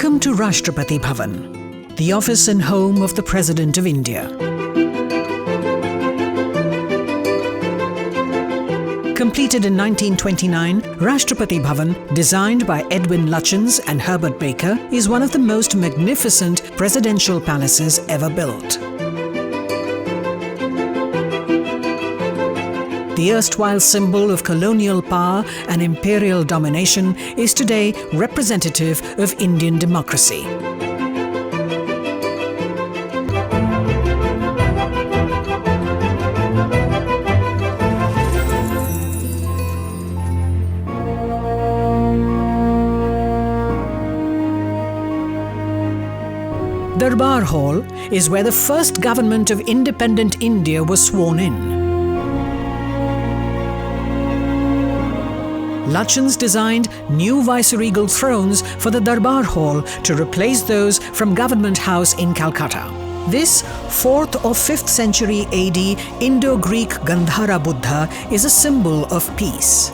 Welcome to Rashtrapati Bhavan, the office and home of the President of India. Completed in 1929, Rashtrapati Bhavan, designed by Edwin Lutyens and Herbert Baker, is one of the most magnificent presidential palaces ever built. The erstwhile symbol of colonial power and imperial domination is today representative of Indian democracy. Darbar Hall is where the first government of independent India was sworn in. Lutyens designed new viceregal thrones for the Darbar Hall to replace those from Government House in Calcutta. This 4th or 5th century AD Indo-Greek Gandhara Buddha is a symbol of peace.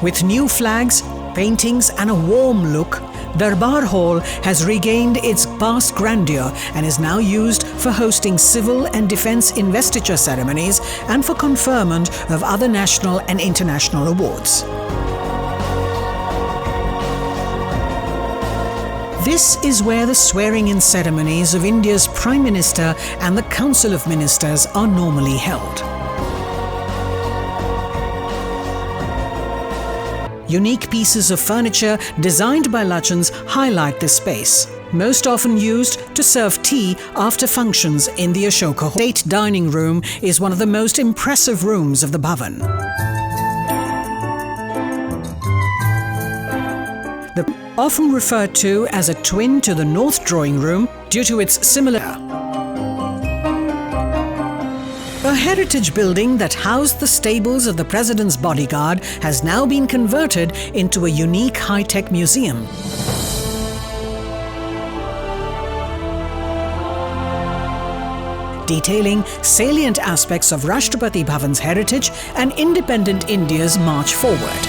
With new flags, paintings and a warm look, Darbar Hall has regained its past grandeur and is now used for hosting civil and defence investiture ceremonies and for conferment of other national and international awards. This is where the swearing-in ceremonies of India's Prime Minister and the Council of Ministers are normally held. Unique pieces of furniture designed by Lutyens highlight this space, most often used to serve tea after functions in the Ashoka Hall. The state dining room is one of the most impressive rooms of the Bhavan. Often referred to as a twin to the North Drawing Room due to its similar. A heritage building that housed the stables of the President's bodyguard has now been converted into a unique high-tech museum. Detailing salient aspects of Rashtrapati Bhavan's heritage and independent India's march forward.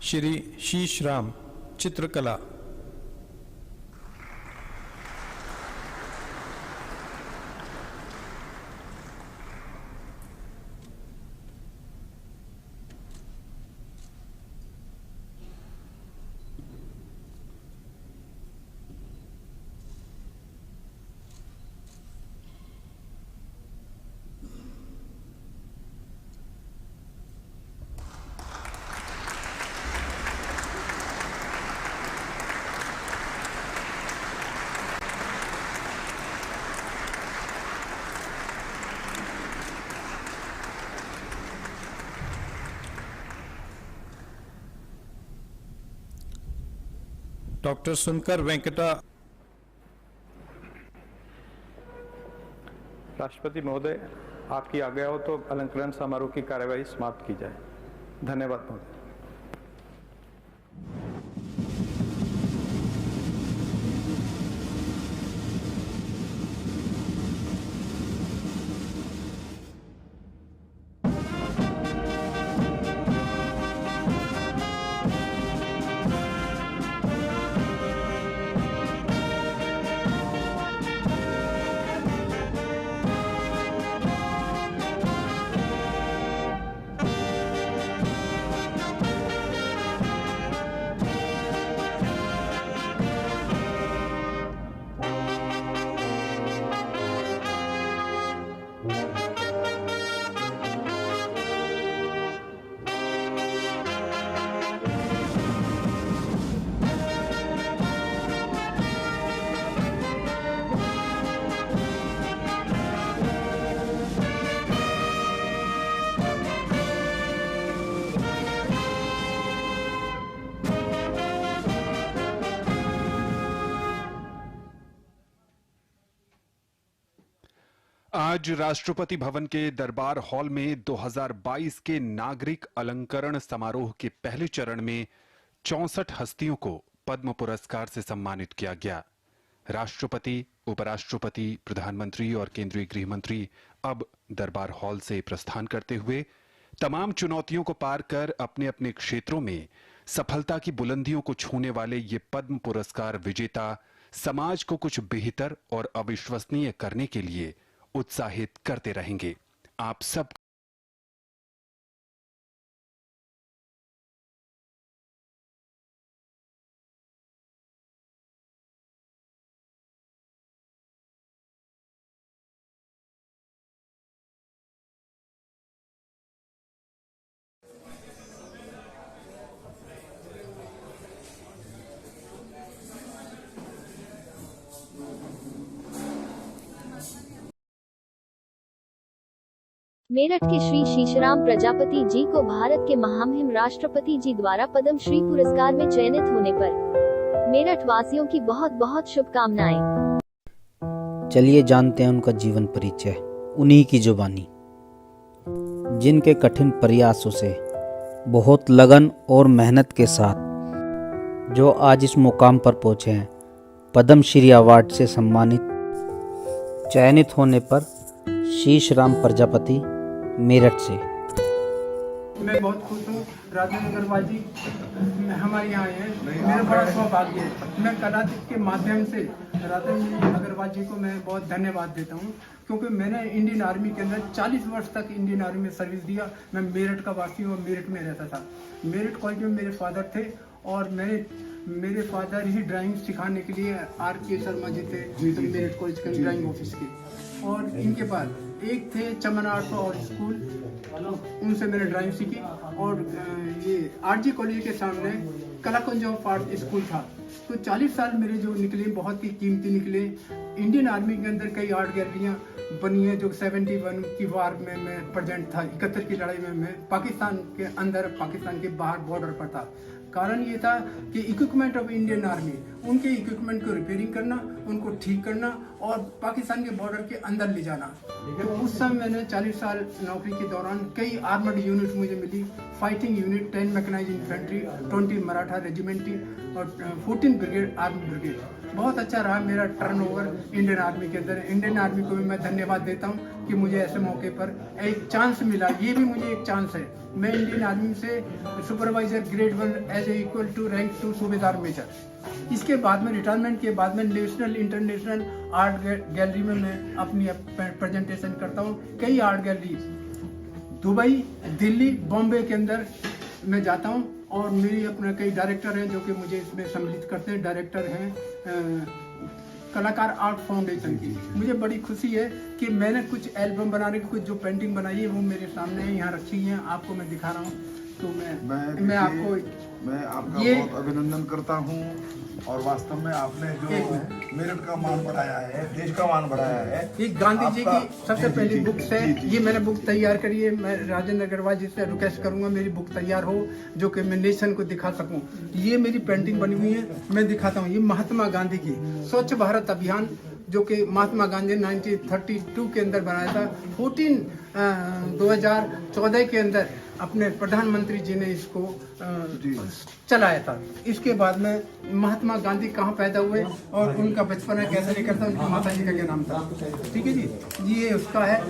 Shri शीश राम चित्रकला। Doctor सुनकर वेंकटा। राष्ट्रपति महोदय, आपकी आज्ञा हो तो अलंकरण समारोह की कार्यवाही समाप्त की जाए। धन्यवाद महोदय। आज राष्ट्रपति भवन के दरबार हॉल में 2022 के नागरिक अलंकरण समारोह के पहले चरण में 64 हस्तियों को पद्म पुरस्कार से सम्मानित किया गया। राष्ट्रपति, उपराष्ट्रपति, प्रधानमंत्री और केंद्रीय गृह मंत्री अब दरबार हॉल से प्रस्थान करते हुए तमाम चुनौतियों को पार कर अपने अपने क्षेत्रों में सफलता की बुलंदियों को छूने वाले ये पद्म पुरस्कार विजेता समाज को कुछ बेहतर और अविश्वसनीय करने के लिए उत्साहित करते रहेंगे। आप सब मेरठ के श्री शीशराम प्रजापति जी को भारत के महामहिम राष्ट्रपति जी द्वारा पद्म श्री पुरस्कार में चयनित होने पर मेरठ वासियों की बहुत बहुत शुभकामनाएं। चलिए जानते हैं उनका जीवन परिचय। उन्हीं की जुबानी, जिनके कठिन प्रयासों से, बहुत लगन और मेहनत के साथ जो आज इस मुकाम पर पहुंचे हैं, पद्म श्री अवार्ड से सम्मानित चयनित होने पर शीशराम प्रजापति मेरठ से। मैं बहुत खुश हूँ। राजेंद्र अग्रवाल जी हमारे यहाँ आए हैं, मेरा बड़ा सौभाग्य है। मैं कलातीत के माध्यम से राजेंद्र अग्रवाल जी को मैं बहुत धन्यवाद देता हूँ, क्योंकि मैंने इंडियन आर्मी के अंदर 40 वर्ष तक इंडियन आर्मी में सर्विस दिया। मैं मेरठ का वासी हूँ और मेरठ में रहता था। मेरठ कॉलेज में मेरे फादर थे और मेरे फादर ही ड्राइंग सिखाने के लिए RK शर्मा जी थे मेरठ कॉलेज के ड्राइंग ऑफिस के, और इनके पास एक थे चमन आर्ट और स्कूल, उनसे मैंने ड्राइंग सीखी। और ये RG कॉलेज के सामने कलाकुंज ऑफ आर्ट स्कूल था। तो 40 साल मेरे जो निकले बहुत ही कीमती निकले। इंडियन आर्मी के अंदर कई आर्ट गैलरियाँ बनी हैं। जो 71 की वार में मैं प्रेजेंट था, 71 की लड़ाई में मैं पाकिस्तान के अंदर, पाकिस्तान के बाहर बॉर्डर पर था। कारण ये था कि इक्विपमेंट ऑफ इंडियन आर्मी, उनके इक्विपमेंट को रिपेयरिंग करना, उनको ठीक करना और पाकिस्तान के बॉर्डर के अंदर ले जाना। तो उस समय मैंने 40 साल नौकरी के दौरान कई आर्मर्ड यूनिट मुझे मिली। Fighting unit, 10 mechanised infantry, 20 Maratha regiment और 14 ब्रिगेड आर्मी ब्रिगेड। बहुत अच्छा रहा मेरा टर्नओवर इंडियन आर्मी के अंदर। इंडियन आर्मी को भी मैं धन्यवाद देता हूँ कि मुझे ऐसे मौके पर एक चांस मिला। ये भी मुझे एक चांस है। मैं इंडियन आर्मी से supervisor grade 1 as equal to rank 2 Subedar major. इसके बाद में रिटायरमेंट के बाद में नेशनल इंटरनेशनल आर्ट गैलरी में मैं अपनी प्रेजेंटेशन करता हूँ। कई art gallery Dubai, Delhi, Bombay के अंदर मैं जाता हूँ और मेरी अपने कई डायरेक्टर हैं जो कि मुझे इसमें सम्मिलित करते हैं। डायरेक्टर हैं कलाकार आर्ट फाउंडेशन की। मुझे बड़ी खुशी है कि मैंने कुछ एल्बम बनाने की, कुछ जो पेंटिंग बनाई है वो मेरे सामने है, यहाँ रखी है, आपको मैं दिखा रहा हूँ। तो मैं आपका बहुत अभिनंदन करता हूँ। और वास्तव में आपने जो मेरठ का मान बढ़ाया है, देश का मान बढ़ाया है। ये गांधी जी की सबसे पहली बुक है। ये मैंने बुक तैयार करी है। मैं राजेंद्र अग्रवाल जी से रिक्वेस्ट करूंगा मेरी बुक तैयार हो, जो कि मैं नेशन को दिखा सकूं। ये मेरी पेंटिंग बनी हुई है, मैं दिखाता हूँ। ये महात्मा गांधी की स्वच्छ भारत अभियान जो कि महात्मा गांधी 1932 के अंदर बनाया था। 2014 के अंदर अपने प्रधानमंत्री जी ने इसको चलाया था। इसके बाद में महात्मा गांधी कहाँ पैदा हुए और उनका बचपना कैसे निकला था, उनकी माता जी का क्या नाम था, ठीक है जी। ये उसका है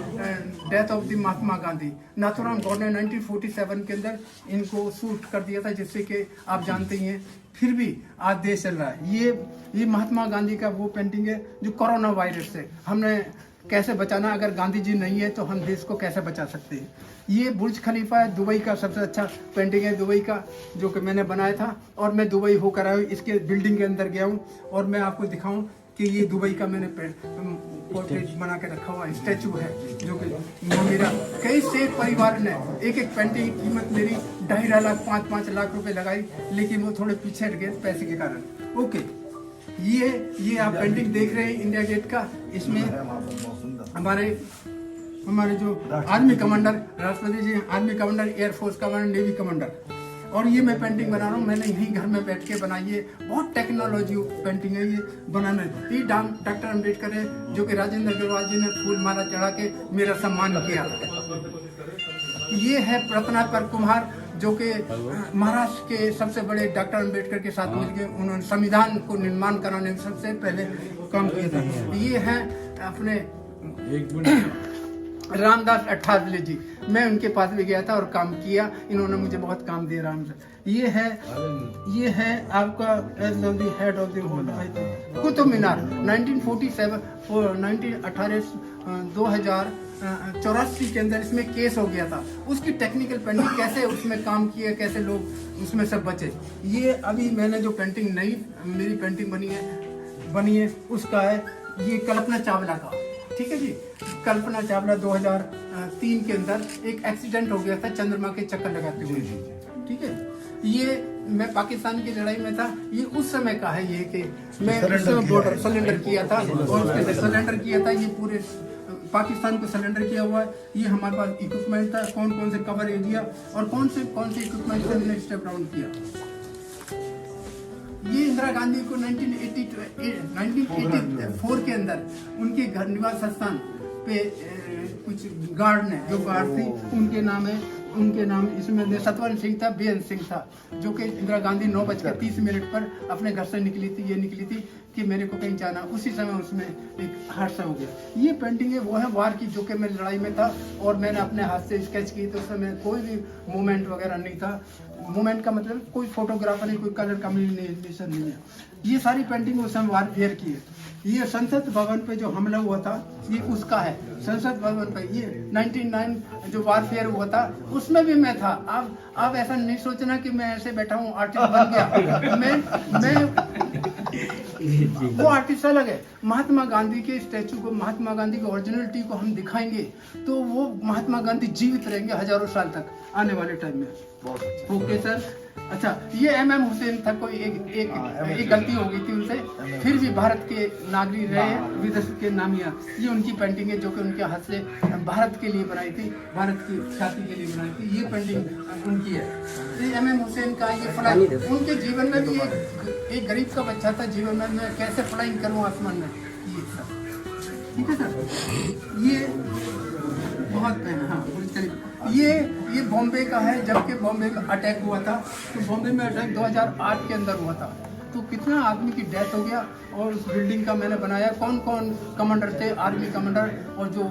death of the Mahatma Gandhi. Nathuram Gaur ने 1947 के अंदर इनको शूट कर दिया था, जिससे कि आप जानते ही हैं, फिर भी आज देश चल रहा है। ये महात्मा गांधी का वो पेंटिंग है जो कोरोना वायरस से हमने कैसे बचाना, अगर गांधी जी नहीं है तो हम देश को कैसे बचा सकते हैं। ये बुर्ज खलीफा है, दुबई का सबसे अच्छा पेंटिंग है दुबई का, जो कि मैंने बनाया था और मैं दुबई होकर आया हूँ, इसके बिल्डिंग के अंदर गया हूँ और मैं आपको दिखाऊं कि ये दुबई का मैंने पोर्ट्रेट बना के रखा हुआ स्टैचू है, जो कि मेरा कई शेख परिवार ने एक पेंटिंग की कीमत मेरी 2.5 लाख 5-5 लाख रुपए लगाई, लेकिन वो थोड़े पीछे हट गए पैसे के कारण। ओके, ये आप पेंटिंग देख रहे हैं इंडिया गेट का। इसमें हमारे जो आर्मी कमांडर, राष्ट्रपति जी, army commander, air force commander, navy commander, और ये मैं पेंटिंग बना रहा हूँ। मैंने यहीं घर में बैठ के बनाई है। बहुत टेक्नोलॉजी पेंटिंग है ये बनाना। ये डॉक्टर अम्बेडकर है, जो कि राजेंद्र अग्रवाल जी ने फूल माला चढ़ा के मेरा सम्मान किया। ये है रत्नाकर कुमार, जो कि महाराष्ट्र के सबसे बड़े डॉक्टर अम्बेडकर के साथ मिलकर उन्होंने संविधान को निर्माण कराने में सबसे पहले काम किया था। ये है अपने रामदास अठावले जी, मैं उनके पास भी गया था और काम किया। इन्होंने मुझे बहुत काम दिया राम से। ये है आपका head of the Qutub Minar 2084 के अंदर इसमें केस हो गया था। उसकी टेक्निकल पेंटिंग कैसे उसमें काम किया, कैसे लोग उसमें सब बचे। ये अभी मैंने जो पेंटिंग नई मेरी पेंटिंग बनी है उसका है ये कल्पना चावला का, ठीक है जी। कल्पना चावला 2003 के अंदर एक एक्सीडेंट हो गया था चंद्रमा के चक्कर लगाते हुए, ठीक है। ये मैं पाकिस्तान की लड़ाई में था, ये उस समय का है। ये कि मैं बॉर्डर सरेंडर किया था और उसके सरेंडर किया था, ये पूरे पाकिस्तान को सरेंडर किया हुआ है। ये हमारे पास इक्विपमेंट था, कौन कौन से कवर एरिया और कौन से इक्विपमेंट से हमने स्टेप डाउन किया। ये इंदिरा गांधी को 1984 के अंदर उनके घर निवास स्थान पे कुछ गार्ड ने, जो गार्ड थी उनके नाम इसमें सतवंत सिंह था, बेअंत सिंह था, जो कि इंदिरा गांधी 9:30 पर अपने घर से निकली थी कि मेरे को कहीं जाना। उसी समय उसमें एक हादसा हो गया। ये पेंटिंग है वो है वार की, जो कि मैं लड़ाई में था और मैंने अपने हाथ से स्केच की। तो उस समय कोई भी मूवमेंट वगैरह नहीं था। मूवमेंट का मतलब कोई फोटोग्राफर नहीं, कोई कलर कॉम्बिनेशन नहीं है। ये सारी पेंटिंग उस समय वारफेयर की है। ये संसद भवन पे जो हमला हुआ था ये उसका है। संसद भवन पे ये 99 जो वारफेयर हुआ था उसमें भी मैं था। आप ऐसा नहीं सोचना कि मैं ऐसे बैठा हूँ आर्टिस्ट बन गया। मैं वो आर्टिस्ट अलग है। महात्मा गांधी के स्टैचू को, महात्मा गांधी की ओरिजिनलिटी को हम दिखाएंगे तो वो महात्मा गांधी जीवित रहेंगे हजारों साल तक आने वाले टाइम में। Okay sir. अच्छा, ये MM हुसैन था, कोई एक गलती हो गई थी उनसे, फिर भी भारत के नागरिक रहे, विदेश के नामिया। ये उनकी पेंटिंग है जो कि उनके हाथ से भारत के लिए बनाई थी, भारत की ख्याति के लिए बनाई थी। ये पेंटिंग उनकी है। ये MM हुसैन का ये फ्लाइंग, उनके जीवन में भी एक गरीब का बच्चा था, जीवन में मैं कैसे फ्लाइंग करूँ आसमान में। ये सर, ठीक है सर। ये बहुत हाँ, ये बॉम्बे का है। जबकि बॉम्बे में अटैक हुआ था, तो बॉम्बे में अटैक 2008 के अंदर हुआ था। तो कितना आदमी की डेथ हो गया। और उस बिल्डिंग का मैंने बनाया, कौन कौन कमांडर थे, आर्मी कमांडर, और जो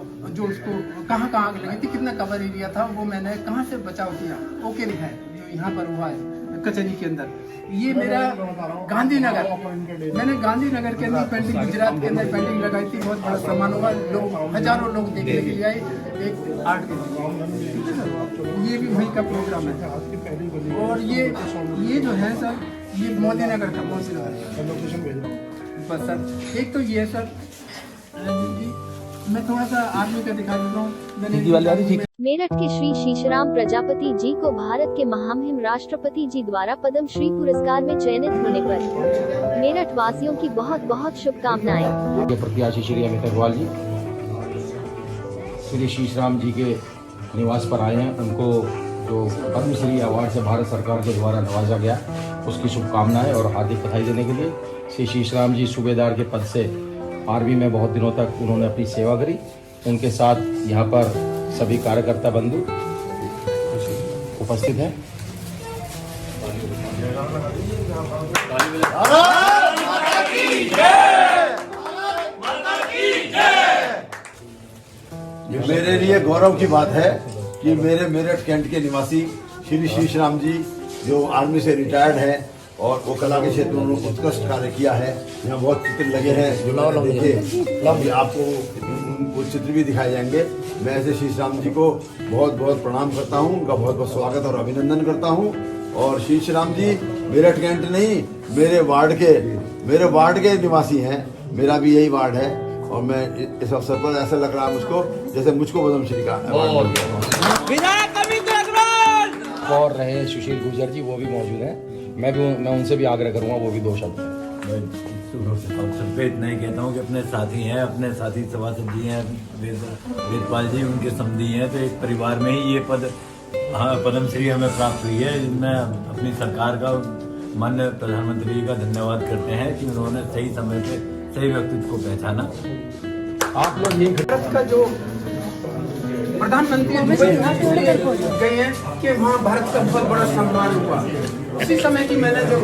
उसको कहाँ आग लगी थी, कितना कवर एरिया था, वो मैंने कहाँ से बचाव किया। ओके है जो यहाँ पर हुआ है कचहरी के अंदर। ये मेरा गांधीनगर, मैंने गांधीनगर के अंदर पेंटिंग, गुजरात के अंदर पेंटिंग लगाई थी। बहुत बड़ा सम्मान हुआ, हजारों लोग देखने के लिए आए एक आर्ट के। ये भी वहीं का प्रोग्राम है। और ये जो है सर, ये मोदी नगर का, बस सर। एक तो ये सर, मैं थोड़ा सा आर्मी का दिखा देता हूँ। मेरठ के श्री शीशराम प्रजापति जी को भारत के महामहिम राष्ट्रपति जी द्वारा पद्म श्री पुरस्कार में चयनित होने पर मेरठ वासियों की बहुत बहुत शुभकामनाएं। प्रत्याशी श्री अमित अग्रवाल जी श्री शीशराम जी के निवास पर आए हैं। उनको जो पद्मश्री अवार्ड से भारत सरकार के द्वारा नवाजा गया, उसकी शुभकामनाएं और हार्दिक बधाई देने के लिए श्री शीशराम जी सूबेदार के पद से आर्मी में बहुत दिनों तक उन्होंने अपनी सेवा करी। उनके साथ यहाँ पर सभी कार्यकर्ता बंधु उपस्थित हैं। मेरे लिए गौरव की बात है कि मेरे मेरठ कैंट के निवासी श्री शीश राम जी जो आर्मी से रिटायर्ड है और वो कला के क्षेत्र में उन्होंने उत्कृष्ट कार्य किया है। यहाँ बहुत चित्र लगे हैं जो देखिए, आपको वो चित्र भी दिखाए जाएंगे। मैं ऐसे शीश राम जी को बहुत बहुत प्रणाम करता हूँ, उनका बहुत बहुत स्वागत और अभिनंदन करता हूँ। और शीश राम जी मेरठ कैंट नहीं, मेरे वार्ड के निवासी हैं। मेरा भी यही वार्ड है और मैं इस अवसर पर ऐसा लग रहा है मुझको जैसे मुझको पद्मश्री का और रहे सुशील गुर्जर जी, वो भी मौजूद हैं। मैं उनसे भी आग्रह करूंगा वो भी 2 शब्द। अवसर पे इतना ही कहता हूँ कि अपने साथी हैं, अपने साथी सभासद जी हैं, वेदपाल जी उनके समधी हैं, तो एक परिवार में ही ये पद पद्मश्री हमें प्राप्त हुई है। जिनमें अपनी सरकार का माननीय प्रधानमंत्री जी का धन्यवाद करते हैं कि उन्होंने सही समय पे सही व्यक्तित्व को पहचाना। आप लोग ये भारत का जो प्रधानमंत्री गए हैं कि वहाँ भारत का बहुत बड़ा सम्मान हुआ। उसी समय की मैंने जो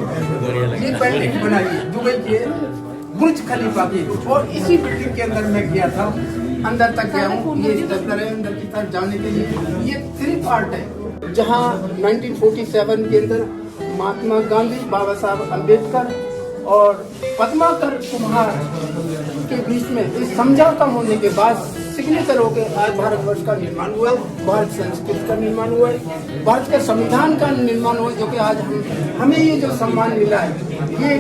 ये पेंटिंग बनाई दुबई के बुर्ज खलीफा की, और इसी बिल्डिंग के अंदर मैं गया था, अंदर तक गया हूँ। ये दफ्तर है, अंदर की तरफ जाने के लिए ये 3 पार्ट है, जहाँ 1947 के अंदर महात्मा गांधी, बाबा साहब अम्बेडकर और पद्माकर कुम्हार के बीच में इस समझौता होने के बाद सिग्नेचर होकर आज भारतवर्ष का निर्माण हुआ है, भारत संस्कृति का निर्माण हुआ है, भारत के संविधान का निर्माण हुआ, जो कि आज हमें ये जो सम्मान मिला है, ये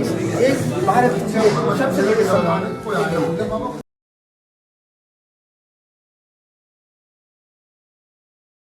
एक भारत के सबसे बड़े सम्मान है।